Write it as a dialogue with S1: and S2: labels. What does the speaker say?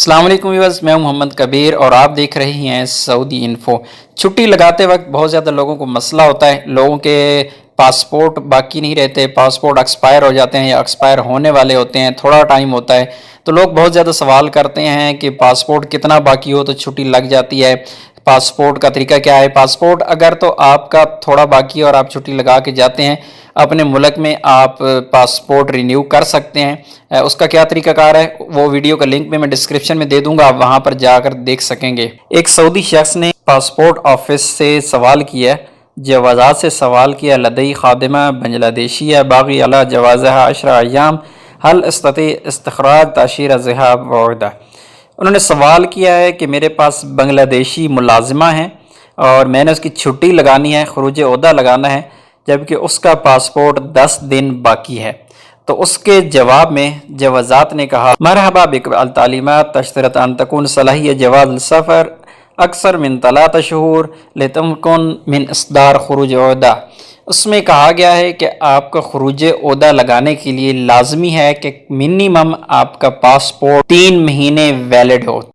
S1: السلام علیکم ویورز، میں ہوں محمد کبیر اور آپ دیکھ رہے ہیں سعودی انفو۔ چھٹی لگاتے وقت بہت زیادہ لوگوں کو مسئلہ ہوتا ہے، لوگوں کے پاسپورٹ باقی نہیں رہتے، پاسپورٹ ایکسپائر ہو جاتے ہیں یا ایکسپائر ہونے والے ہوتے ہیں، تھوڑا ٹائم ہوتا ہے تو لوگ بہت زیادہ سوال کرتے ہیں کہ پاسپورٹ کتنا باقی ہو تو چھٹی لگ جاتی ہے، پاسپورٹ کا طریقہ کیا ہے۔ پاسپورٹ اگر تو آپ کا تھوڑا باقی ہے اور آپ چھٹی لگا کے جاتے ہیں اپنے ملک میں، آپ پاسپورٹ رینیو کر سکتے ہیں۔ اس کا کیا طریقہ کار ہے وہ ویڈیو کا لنک میں ڈسکرپشن میں دے دوں گا، آپ وہاں پر جا کر دیکھ سکیں گے۔ ایک سعودی شخص نے پاسپورٹ آفس سے سوال کیا، جوازات سے سوال کیا، لدئی خادمہ بنگلہ دیشیہ باغی علی جوازہ 10 ایام حل استطیع استخراج تاشیرہ ذہاب وعودہ۔ انہوں نے سوال کیا ہے کہ میرے پاس بنگلہ دیشی ملازمہ ہیں اور میں نے اس کی چھٹی لگانی ہے، خروج عہدہ لگانا ہے، جبکہ اس کا پاسپورٹ 10 دن باقی ہے۔ تو اس کے جواب میں جوازات نے کہا، مرحبا بک، التعلیمات تشترط ان تکون صلاحیہ جواز السفر اکثر من 3 شہور لتمکن من اصدار خروج عہدہ۔ اس میں کہا گیا ہے کہ آپ کا خروج عہدہ لگانے کے لیے لازمی ہے کہ منیمم آپ کا پاسپورٹ 3 مہینے ویلڈ ہو۔